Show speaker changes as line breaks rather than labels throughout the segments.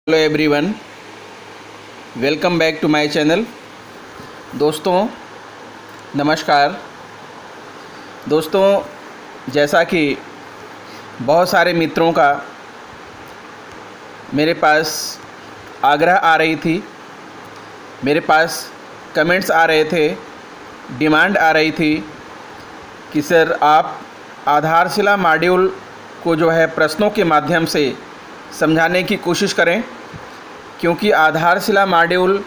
Hello everyone, welcome back to my channel. दोस्तों नमस्कार। दोस्तों, जैसा कि बहुत सारे मित्रों का मेरे पास आग्रह आ रही थी, मेरे पास कमेंट्स आ रहे थे, डिमांड आ रही थी कि सर आप आधारशिला मॉड्यूल को जो है प्रश्नों के माध्यम से समझाने की कोशिश करें, क्योंकि आधारशिला मॉड्यूल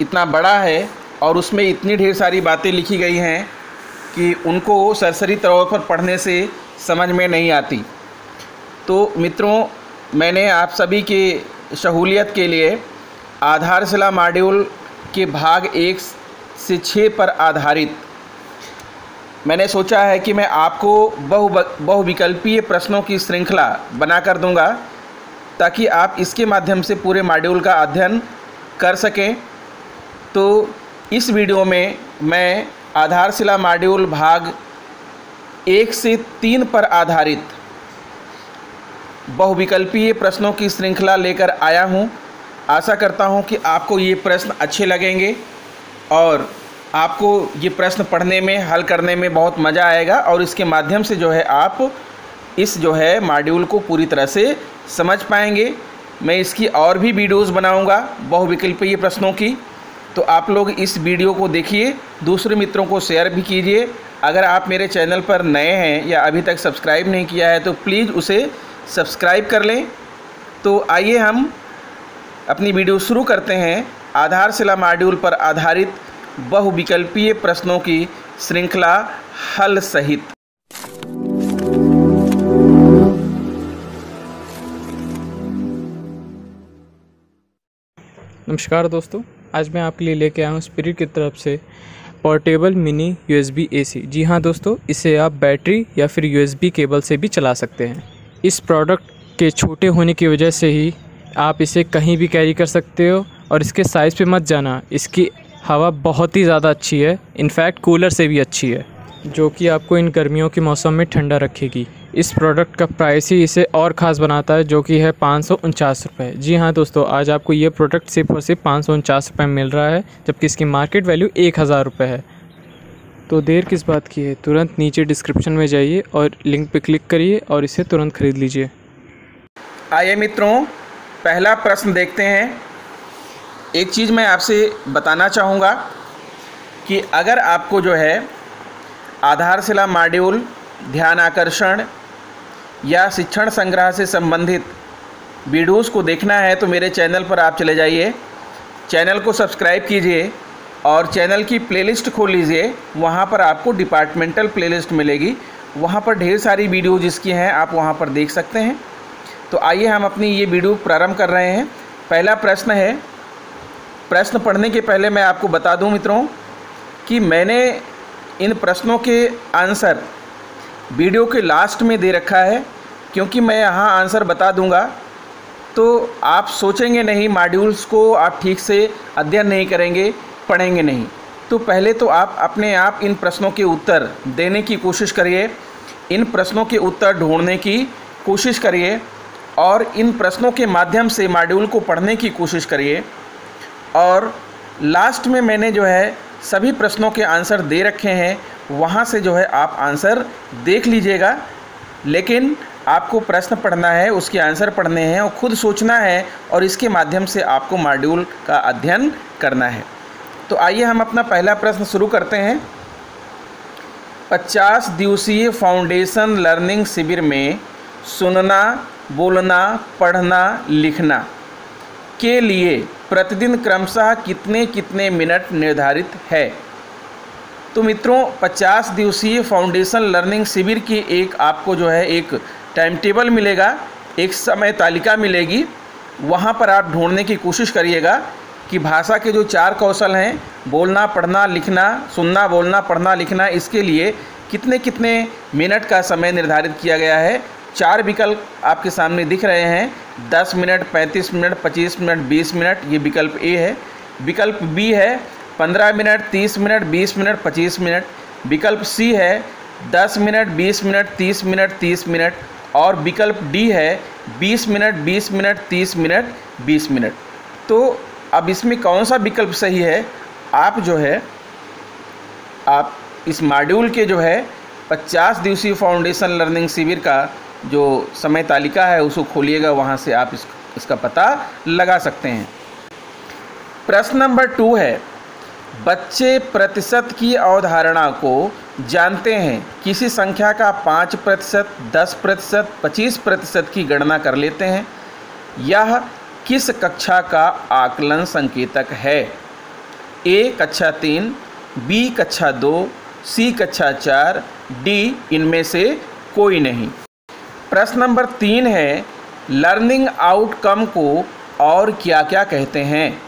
इतना बड़ा है और उसमें इतनी ढेर सारी बातें लिखी गई हैं कि उनको सरसरी तौर पर पढ़ने से समझ में नहीं आती। तो मित्रों, मैंने आप सभी के सहूलियत के लिए आधारशिला मॉड्यूल के भाग 1 से 6 पर आधारित मैंने सोचा है कि मैं आपको बहुविकल्पीय प्रश्नों की श्रृंखला बनाकर दूंगा, ताकि आप इसके माध्यम से पूरे मॉड्यूल का अध्ययन कर सकें। तो इस वीडियो में मैं आधारशिला मॉड्यूल भाग 1 से 3 पर आधारित बहुविकल्पीय प्रश्नों की श्रृंखला लेकर आया हूं। आशा करता हूं कि आपको ये प्रश्न अच्छे लगेंगे और आपको ये प्रश्न पढ़ने में, हल करने में बहुत मज़ा आएगा और इसके माध्यम से जो है आप इस मॉड्यूल को पूरी तरह से समझ पाएंगे। मैं इसकी और भी वीडियोस बनाऊंगा बहुविकल्पीय प्रश्नों की, तो आप लोग इस वीडियो को देखिए, दूसरे मित्रों को शेयर भी कीजिए। अगर आप मेरे चैनल पर नए हैं या अभी तक सब्सक्राइब नहीं किया है तो प्लीज़ उसे सब्सक्राइब कर लें। तो आइए हम अपनी वीडियो शुरू करते हैं आधारशिला मॉड्यूल पर आधारित बहुविकल्पीय प्रश्नों की श्रृंखला हल सहित।
नमस्कार दोस्तों, आज मैं आपके लिए लेके आया हूँ स्पिरिट की तरफ से पोर्टेबल मिनी USB AC। जी हाँ दोस्तों, इसे आप बैटरी या फिर USB केबल से भी चला सकते हैं। इस प्रोडक्ट के छोटे होने की वजह से ही आप इसे कहीं भी कैरी कर सकते हो और इसके साइज़ पे मत जाना, इसकी हवा बहुत ही ज़्यादा अच्छी है, इनफैक्ट कूलर से भी अच्छी है, जो कि आपको इन गर्मियों के मौसम में ठंडा रखेगी। इस प्रोडक्ट का प्राइस ही इसे और ख़ास बनाता है, जो कि है 549 रुपये। जी हाँ दोस्तों, आज आपको ये प्रोडक्ट सिर्फ और सिर्फ 549 रुपये में मिल रहा है, जबकि इसकी मार्केट वैल्यू 1000 रुपये है। तो देर किस बात की है, तुरंत नीचे डिस्क्रिप्शन में जाइए और लिंक पे क्लिक करिए और इसे तुरंत ख़रीद लीजिए।
आइए मित्रों, पहला प्रश्न देखते हैं। एक चीज़ मैं आपसे बताना चाहूँगा कि अगर आपको जो है आधारशिला मॉड्यूल, ध्यान आकर्षण या शिक्षण संग्रह से संबंधित वीडियोस को देखना है तो मेरे चैनल पर आप चले जाइए, चैनल को सब्सक्राइब कीजिए और चैनल की प्लेलिस्ट खोल लीजिए। वहाँ पर आपको डिपार्टमेंटल प्लेलिस्ट मिलेगी, वहाँ पर ढेर सारी वीडियो जिसकी हैं आप वहाँ पर देख सकते हैं। तो आइए हम अपनी ये वीडियो प्रारंभ कर रहे हैं। पहला प्रश्न है। प्रश्न पढ़ने के पहले मैं आपको बता दूं मित्रों कि मैंने इन प्रश्नों के आंसर वीडियो के लास्ट में दे रखा है, क्योंकि मैं यहाँ आंसर बता दूंगा तो आप सोचेंगे नहीं, मॉड्यूल्स को आप ठीक से अध्ययन नहीं करेंगे, पढ़ेंगे नहीं। तो पहले तो आप अपने आप इन प्रश्नों के उत्तर देने की कोशिश करिए, इन प्रश्नों के उत्तर ढूंढने की कोशिश करिए और इन प्रश्नों के माध्यम से मॉड्यूल को पढ़ने की कोशिश करिए। और लास्ट में मैंने जो है सभी प्रश्नों के आंसर दे रखे हैं, वहाँ से जो है आप आंसर देख लीजिएगा। लेकिन आपको प्रश्न पढ़ना है, उसके आंसर पढ़ने हैं और खुद सोचना है और इसके माध्यम से आपको मॉड्यूल का अध्ययन करना है। तो आइए हम अपना पहला प्रश्न शुरू करते हैं। 50 दिवसीय फाउंडेशन लर्निंग शिविर में सुनना, बोलना, पढ़ना, लिखना के लिए प्रतिदिन क्रमशः कितने कितने मिनट निर्धारित है। तो मित्रों, 50 दिवसीय फाउंडेशन लर्निंग शिविर की एक आपको जो है एक टाइम टेबल मिलेगा, एक समय तालिका मिलेगी। वहाँ पर आप ढूंढने की कोशिश करिएगा कि भाषा के जो 4 कौशल हैं, बोलना, पढ़ना, लिखना, सुनना, बोलना, पढ़ना, लिखना, इसके लिए कितने कितने मिनट का समय निर्धारित किया गया है। 4 विकल्प आपके सामने दिख रहे हैं, 10 मिनट, 35 मिनट, 25 मिनट, 20 मिनट, ये विकल्प ए है। विकल्प बी है 15 मिनट, 30 मिनट, 20 मिनट, 25 मिनट। विकल्प सी है 10 मिनट, 20 मिनट, 30 मिनट, 30 मिनट। और विकल्प डी है 20 मिनट, 20 मिनट, 30 मिनट, 20 मिनट। तो अब इसमें कौन सा विकल्प सही है? आप जो है आप इस मॉड्यूल के जो है 50 दिवसीय फाउंडेशन लर्निंग शिविर का जो समय तालिका है उसको खोलिएगा, वहाँ से आप इसका पता लगा सकते हैं। प्रश्न नंबर 2 है, बच्चे प्रतिशत की अवधारणा को जानते हैं। किसी संख्या का 5%, 10%, 25% की गणना कर लेते हैं। यह किस कक्षा का आकलन संकेतक है? ए कक्षा 3, बी कक्षा 2, सी कक्षा 4, डी इनमें से कोई नहीं। प्रश्न नंबर 3 है, लर्निंग आउटकम को और क्या क्या कहते हैं?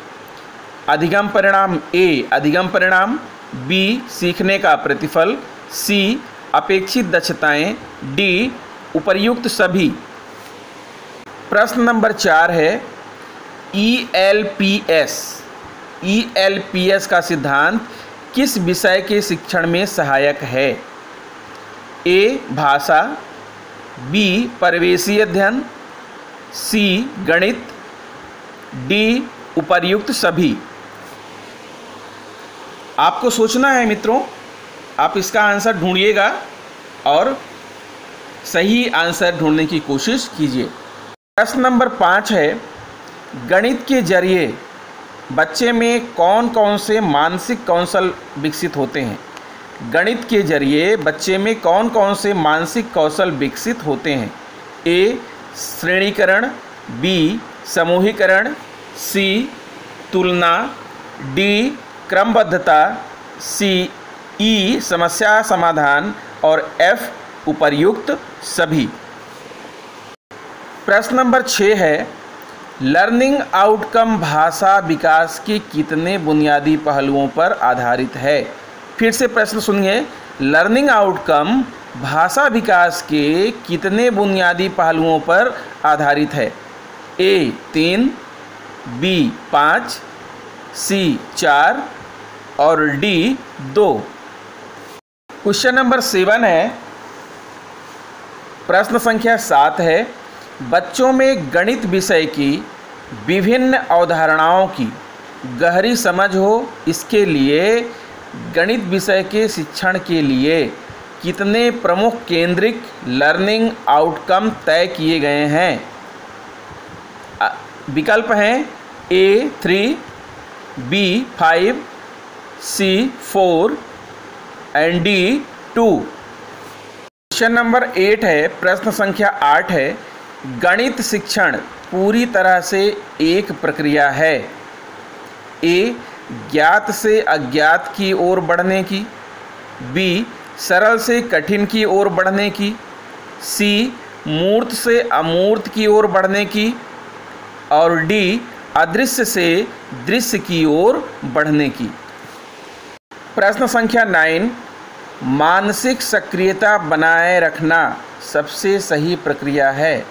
अधिगम परिणाम, ए अधिगम परिणाम, बी सीखने का प्रतिफल, सी अपेक्षित दक्षताएं, डी उपर्युक्त सभी। प्रश्न नंबर 4 है, ELPS का सिद्धांत किस विषय के शिक्षण में सहायक है? ए भाषा, बी परिवेशी अध्ययन, सी गणित, डी उपर्युक्त सभी। आपको सोचना है मित्रों, आप इसका आंसर ढूंढिएगा और सही आंसर ढूंढने की कोशिश कीजिए। प्रश्न नंबर 5 है, गणित के जरिए बच्चे में कौन कौन से मानसिक कौशल विकसित होते हैं? गणित के जरिए बच्चे में कौन कौन से मानसिक कौशल विकसित होते हैं? ए श्रेणीकरण, बी समूहीकरण, सी तुलना, डी क्रमबद्धता, सी ई समस्या समाधान और एफ उपर्युक्त सभी। प्रश्न नंबर 6 है, लर्निंग आउटकम भाषा विकास के कितने बुनियादी पहलुओं पर आधारित है? फिर से प्रश्न सुनिए, लर्निंग आउटकम भाषा विकास के कितने बुनियादी पहलुओं पर आधारित है? ए 3, बी 5, सी 4 और डी 2। क्वेश्चन नंबर 7 है, प्रश्न संख्या 7 है, बच्चों में गणित विषय की विभिन्न अवधारणाओं की गहरी समझ हो, इसके लिए गणित विषय के शिक्षण के लिए कितने प्रमुख केंद्रित लर्निंग आउटकम तय किए गए हैं? विकल्प हैं A 3, B 5, C 4 and D 2। Question number 8 है, प्रश्न संख्या 8 है, गणित शिक्षण पूरी तरह से एक प्रक्रिया है। ए ज्ञात से अज्ञात की ओर बढ़ने की, बी सरल से कठिन की ओर बढ़ने की, सी मूर्त से अमूर्त की ओर बढ़ने की और डी अदृश्य से दृश्य की ओर बढ़ने की। प्रश्न संख्या 9, मानसिक सक्रियता बनाए रखना सबसे सही प्रक्रिया है।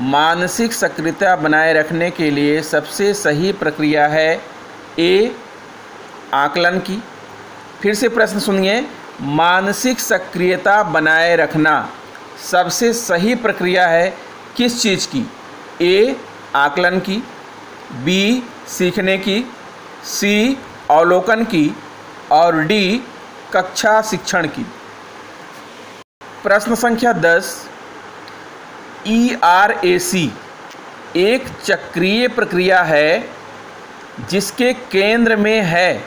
मानसिक सक्रियता बनाए रखने के लिए सबसे सही प्रक्रिया है ए आकलन की। फिर से प्रश्न सुनिए, मानसिक सक्रियता बनाए रखना सबसे सही प्रक्रिया है किस चीज़ की? ए आकलन की, बी सीखने की, सी अवलोकन की और डी कक्षा शिक्षण की। प्रश्न संख्या 10, ERAC एक चक्रीय प्रक्रिया है जिसके केंद्र में है।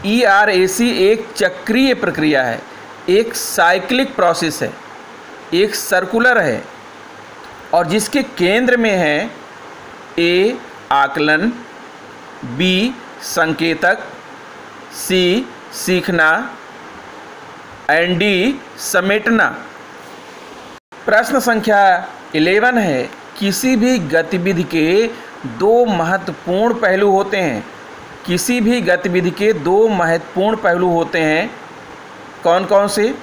ERAC एक चक्रीय प्रक्रिया है, एक साइक्लिक प्रोसेस है, एक सर्कुलर है और जिसके केंद्र में है ए आकलन, बी संकेतक, सी सीखना एंड डी समेटना। प्रश्न संख्या 11 है, किसी भी गतिविधि के दो महत्वपूर्ण पहलू होते हैं। किसी भी गतिविधि के दो महत्वपूर्ण पहलू होते हैं, कौन कौन से?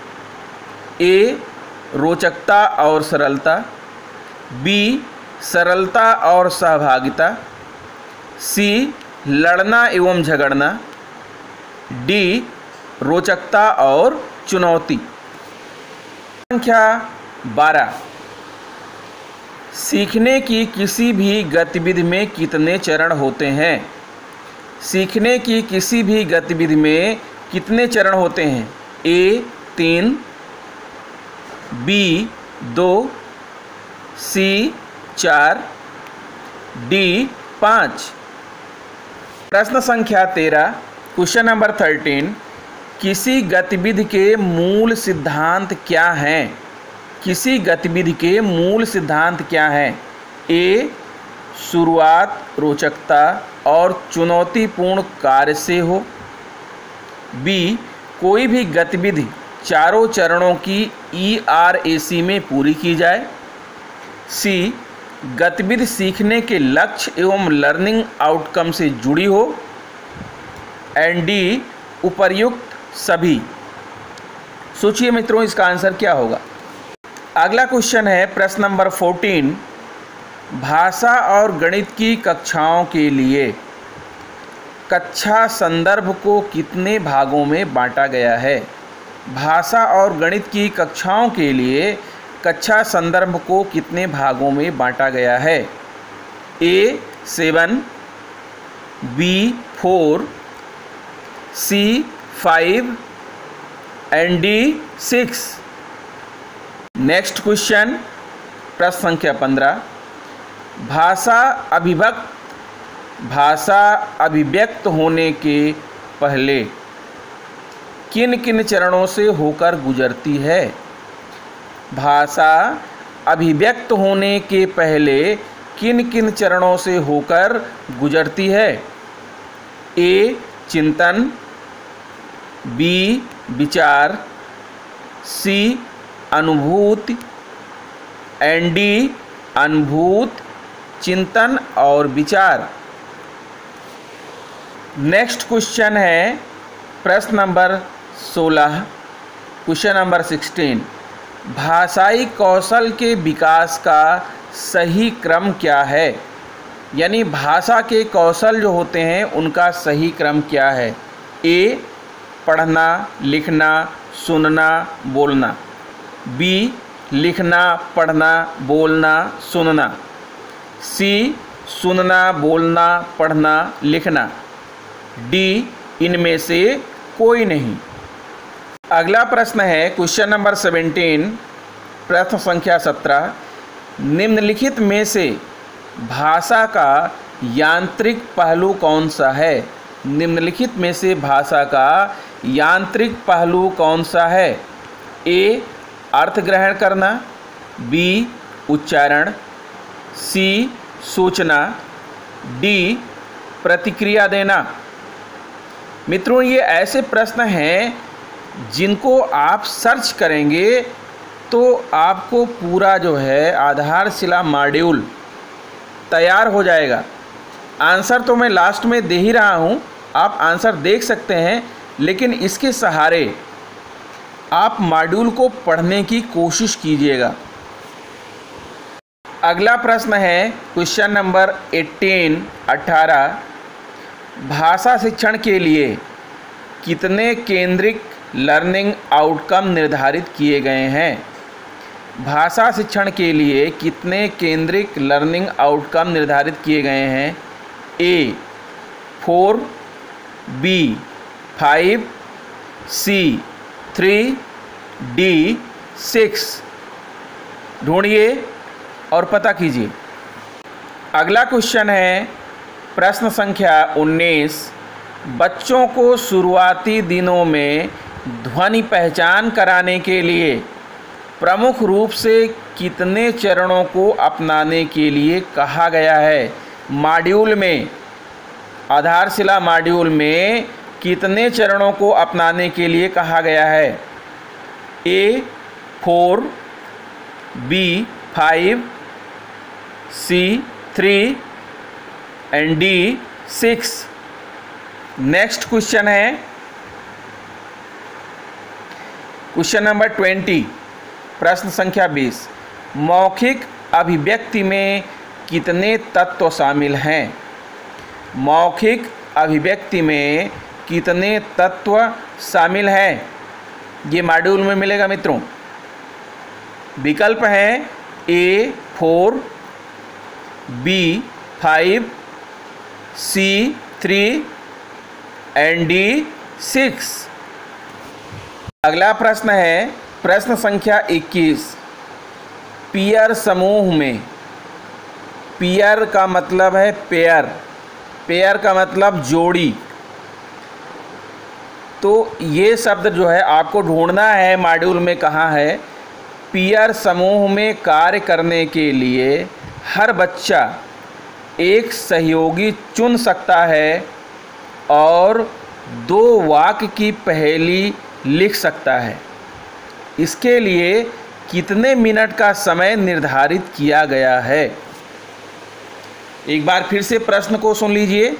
ए रोचकता और सरलता, बी सरलता और सहभागिता, सी लड़ना एवं झगड़ना, डी रोचकता और चुनौती। संख्या 12, सीखने की किसी भी गतिविधि में कितने चरण होते हैं? सीखने की किसी भी गतिविधि में कितने चरण होते हैं? A 3, B 2, C 4, D 5। प्रश्न संख्या 13, क्वेश्चन नंबर 13, किसी गतिविधि के मूल सिद्धांत क्या हैं? किसी गतिविधि के मूल सिद्धांत क्या हैं? ए शुरुआत रोचकता और चुनौतीपूर्ण कार्य से हो। बी कोई भी गतिविधि चारों चरणों की ERAC में पूरी की जाए। सी गतिविधि सीखने के लक्ष्य एवं लर्निंग आउटकम से जुड़ी हो। एंड डी उपर्युक्त सभी। सोचिए मित्रों, इसका आंसर क्या होगा? अगला क्वेश्चन है प्रश्न नंबर 14, भाषा और गणित की कक्षाओं के लिए कक्षा संदर्भ को कितने भागों में बांटा गया है? भाषा और गणित की कक्षाओं के लिए कक्षा संदर्भ को कितने भागों में बांटा गया है? A 7, B 4, C 5 and D 6। Next question प्रश्न संख्या 15, भाषा अभिव्यक्त होने के पहले किन किन चरणों से होकर गुजरती है? भाषा अभिव्यक्त होने के पहले किन किन चरणों से होकर गुजरती है? ए चिंतन, बी विचार, सी अनुभूति एंड डी अनुभूत, चिंतन और विचार। नेक्स्ट क्वेश्चन है प्रश्न नंबर 16, क्वेश्चन नंबर 16, भाषाई कौशल के विकास का सही क्रम क्या है? यानी भाषा के कौशल जो होते हैं उनका सही क्रम क्या है? ए पढ़ना, लिखना, सुनना, बोलना। बी लिखना, पढ़ना, बोलना, सुनना। सी सुनना, बोलना, पढ़ना, लिखना। डी इनमें से कोई नहीं। अगला प्रश्न है क्वेश्चन नंबर 17, प्रश्न संख्या 17, निम्नलिखित में से भाषा का यांत्रिक पहलू कौन सा है? निम्नलिखित में से भाषा का यांत्रिक पहलू कौन सा है? ए अर्थ ग्रहण करना, बी उच्चारण, सी सूचना, डी प्रतिक्रिया देना। मित्रों, ये ऐसे प्रश्न हैं जिनको आप सर्च करेंगे तो आपको पूरा जो है आधारशिला मॉड्यूल तैयार हो जाएगा। आंसर तो मैं लास्ट में दे ही रहा हूँ, आप आंसर देख सकते हैं, लेकिन इसके सहारे आप मॉड्यूल को पढ़ने की कोशिश कीजिएगा। अगला प्रश्न है क्वेश्चन नंबर 18, भाषा शिक्षण के लिए कितने केंद्रित लर्निंग आउटकम निर्धारित किए गए हैं? भाषा शिक्षण के लिए कितने केंद्रित लर्निंग आउटकम निर्धारित किए गए हैं? ए 4, बी 5, सी 3, डी 6। ढूंढिए और पता कीजिए। अगला क्वेश्चन है प्रश्न संख्या 19, बच्चों को शुरुआती दिनों में ध्वनि पहचान कराने के लिए प्रमुख रूप से कितने चरणों को अपनाने के लिए कहा गया है? मॉड्यूल में, आधारशिला मॉड्यूल में कितने चरणों को अपनाने के लिए कहा गया है? A 4, B 5, C 3 and D 6। Next question है क्वेश्चन नंबर 20, प्रश्न संख्या 20, मौखिक अभिव्यक्ति में कितने तत्व शामिल हैं? मौखिक अभिव्यक्ति में कितने तत्व शामिल हैं? ये मॉड्यूल में मिलेगा मित्रों। विकल्प हैं ए 4, B 5, C 3 एंड D 6। अगला प्रश्न है प्रश्न संख्या 21। पेयर समूह में, पेयर का मतलब है पेयर, पेयर का मतलब जोड़ी। तो ये शब्द जो है आपको ढूंढना है मॉड्यूल में कहाँ है। पेयर समूह में कार्य करने के लिए हर बच्चा एक सहयोगी चुन सकता है और 2 वाक्य की पहेली लिख सकता है। इसके लिए कितने मिनट का समय निर्धारित किया गया है। एक बार फिर से प्रश्न को सुन लीजिए।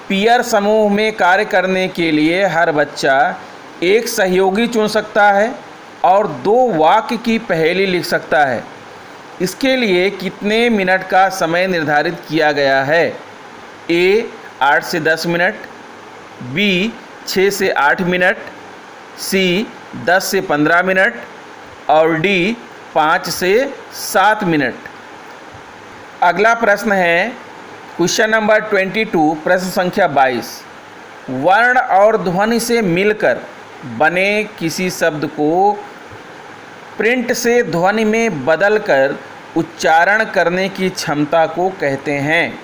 पेयर समूह में कार्य करने के लिए हर बच्चा एक सहयोगी चुन सकता है और 2 वाक्य की पहेली लिख सकता है। इसके लिए कितने मिनट का समय निर्धारित किया गया है। A 8 से 10 मिनट, B 6 से 8 मिनट, C 10 से 15 मिनट और D 5 से 7 मिनट। अगला प्रश्न है क्वेश्चन नंबर 22, प्रश्न संख्या 22। वर्ण और ध्वनि से मिलकर बने किसी शब्द को प्रिंट से ध्वनि में बदलकर उच्चारण करने की क्षमता को कहते हैं।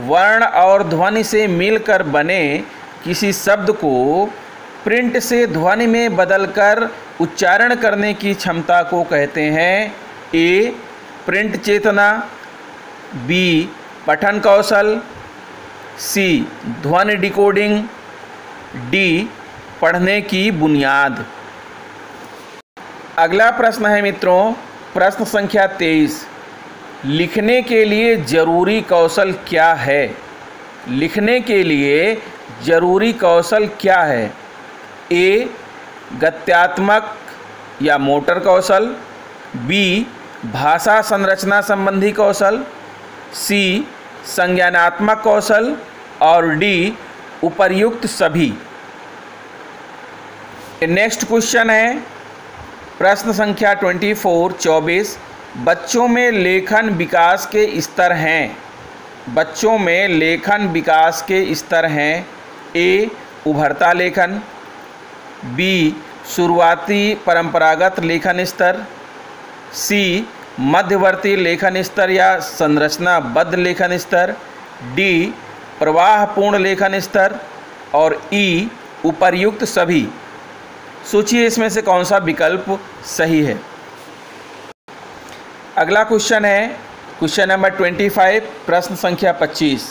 वर्ण और ध्वनि से मिलकर बने किसी शब्द को प्रिंट से ध्वनि में बदलकर उच्चारण करने की क्षमता को कहते हैं। A प्रिंट चेतना, B पठन कौशल, C ध्वनि डिकोडिंग, D पढ़ने की बुनियाद। अगला प्रश्न है मित्रों प्रश्न संख्या 23। लिखने के लिए जरूरी कौशल क्या है। लिखने के लिए जरूरी कौशल क्या है। A गत्यात्मक या मोटर कौशल, B भाषा संरचना संबंधी कौशल, C संज्ञानात्मक कौशल और D उपर्युक्त सभी। नेक्स्ट क्वेश्चन है प्रश्न संख्या 24। बच्चों में लेखन विकास के स्तर हैं। बच्चों में लेखन विकास के स्तर हैं। A उभरता लेखन, B शुरुआती परंपरागत लेखन स्तर, C मध्यवर्ती लेखन स्तर या संरचनाबद्ध लेखन स्तर, D प्रवाहपूर्ण लेखन स्तर और E उपर्युक्त सभी। सोचिए इसमें से कौन सा विकल्प सही है। अगला क्वेश्चन है क्वेश्चन नंबर 25, प्रश्न संख्या 25।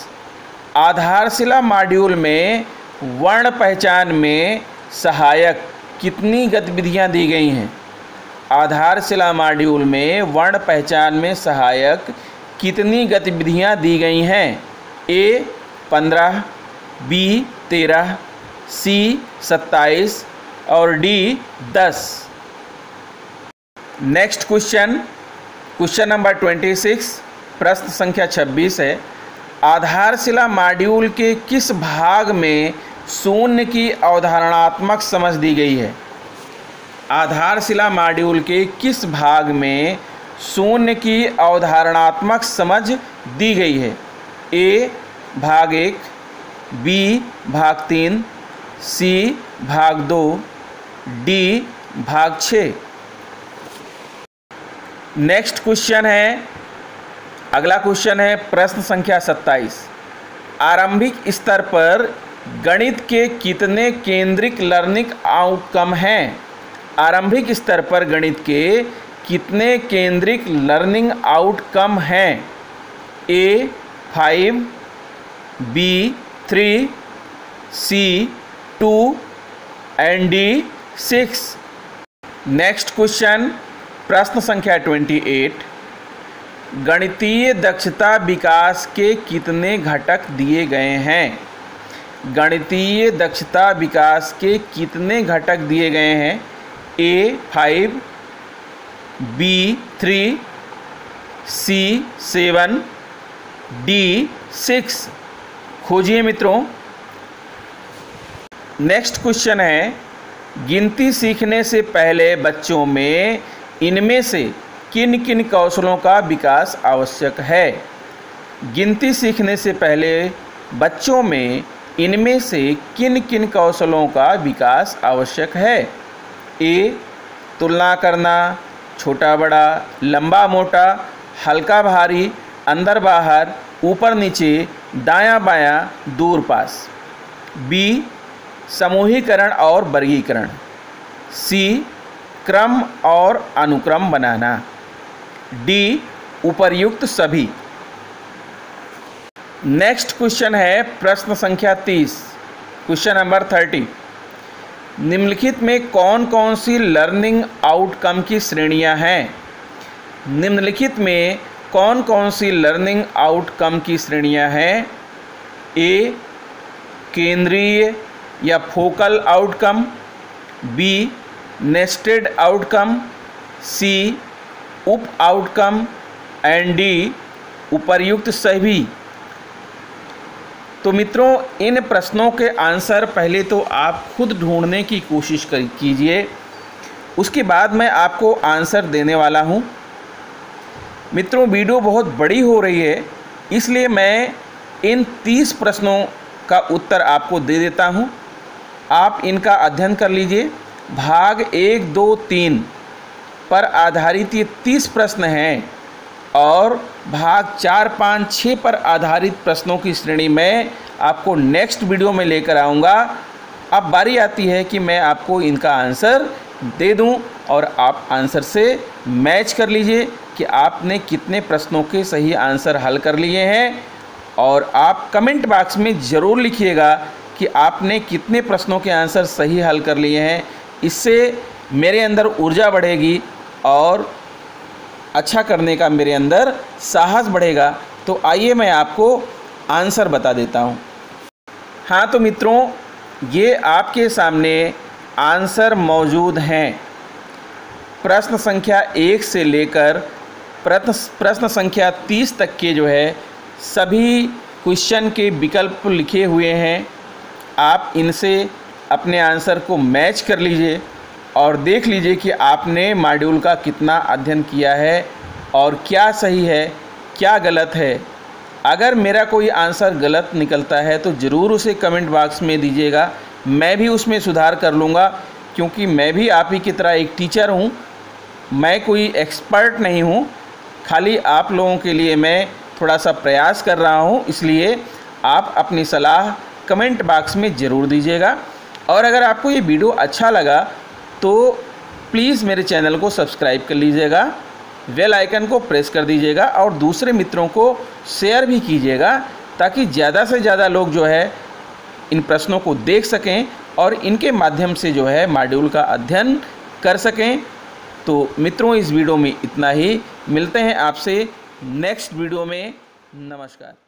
आधारशिला मॉड्यूल में वर्ण पहचान में सहायक कितनी गतिविधियां दी गई हैं। आधारशिला मॉड्यूल में वर्ण पहचान में सहायक कितनी गतिविधियां दी गई हैं। A 15, B 13, C 27 और D 10। Next question question number 26, प्रश्न संख्या 26 है। आधारशिला मॉड्यूल के किस भाग में शून्य की अवधारणात्मक समझ दी गई है। आधारशिला मॉड्यूल के किस भाग में शून्य की अवधारणात्मक समझ दी गई है। A भाग 1, B भाग 3, C भाग 2, D भाग 6। नेक्स्ट क्वेश्चन है अगला क्वेश्चन है प्रश्न संख्या 27। आरंभिक स्तर पर गणित के कितने केंद्रित लर्निंग आउटकम हैं। आरंभिक स्तर पर गणित के कितने केंद्रित लर्निंग आउटकम हैं। A 5, B 3, C 2 and D 6। Next question प्रश्न संख्या 28। गणितीय दक्षता विकास के कितने घटक दिए गए हैं। गणितीय दक्षता विकास के कितने घटक दिए गए हैं। A 5, B 3, C 7, D 6। खोजिए मित्रों। नेक्स्ट क्वेश्चन है गिनती सीखने से पहले बच्चों में इनमें से किन किन कौशलों का विकास आवश्यक है। गिनती सीखने से पहले बच्चों में इनमें से किन किन कौशलों का विकास आवश्यक है? ए. तुलना करना, छोटा बड़ा, लंबा मोटा, हल्का भारी, अंदर बाहर, ऊपर नीचे, दायां बायां, दूर पास। बी. समूहीकरण और वर्गीकरण। सी. क्रम और अनुक्रम बनाना। डी. उपर्युक्त सभी। नेक्स्ट क्वेश्चन है प्रश्न संख्या 30, क्वेश्चन नंबर 30। निम्नलिखित में कौन कौन सी लर्निंग आउटकम की श्रेणियां हैं? निम्नलिखित में कौन कौन सी लर्निंग आउटकम की श्रेणियां हैं? ए. केंद्रीय या focal outcome. B. Nested outcome. C. उप आउटकम एंड डी. उपर्युक्त सभी। तो मित्रों, इन प्रश्नों के आंसर पहले तो आप खुद ढूंढने की कोशिश कीजिए, उसके बाद मैं आपको आंसर देने वाला हूं। मित्रों, वीडियो बहुत बड़ी हो रही है, इसलिए मैं इन 30 प्रश्नों का उत्तर आपको दे देता हूं। आप इनका अध्ययन कर लीजिए। भाग 1, 2, 3 पर आधारित ये 30 प्रश्न हैं और भाग 4, 5, 6 पर आधारित प्रश्नों की श्रेणी मैं आपको नेक्स्ट वीडियो में लेकर आऊँगा। अब बारी आती है कि मैं आपको इनका आंसर दे दूं और आप आंसर से मैच कर लीजिए कि आपने कितने प्रश्नों के सही आंसर हल कर लिए हैं। और आप कमेंट बॉक्स में ज़रूर लिखिएगा कि आपने कितने प्रश्नों के आंसर सही हल कर लिए हैं। इससे मेरे अंदर ऊर्जा बढ़ेगी और अच्छा करने का मेरे अंदर साहस बढ़ेगा। तो आइए मैं आपको आंसर बता देता हूँ। हाँ तो मित्रों, ये आपके सामने आंसर मौजूद हैं। प्रश्न संख्या 1 से लेकर प्रश्न संख्या 30 तक के जो है सभी क्वेश्चन के विकल्प लिखे हुए हैं। आप इनसे अपने आंसर को मैच कर लीजिए और देख लीजिए कि आपने मॉड्यूल का कितना अध्ययन किया है और क्या सही है, क्या गलत है। अगर मेरा कोई आंसर गलत निकलता है तो ज़रूर उसे कमेंट बॉक्स में दीजिएगा, मैं भी उसमें सुधार कर लूँगा, क्योंकि मैं भी आप ही की तरह एक टीचर हूँ। मैं कोई एक्सपर्ट नहीं हूँ, खाली आप लोगों के लिए मैं थोड़ा सा प्रयास कर रहा हूँ। इसलिए आप अपनी सलाह कमेंट बॉक्स में ज़रूर दीजिएगा। और अगर आपको ये वीडियो अच्छा लगा तो प्लीज़ मेरे चैनल को सब्सक्राइब कर लीजिएगा, बेल आइकन को प्रेस कर दीजिएगा और दूसरे मित्रों को शेयर भी कीजिएगा, ताकि ज़्यादा से ज़्यादा लोग जो है इन प्रश्नों को देख सकें और इनके माध्यम से जो है मॉड्यूल का अध्ययन कर सकें। तो मित्रों, इस वीडियो में इतना ही। मिलते हैं आपसे नेक्स्ट वीडियो में। नमस्कार।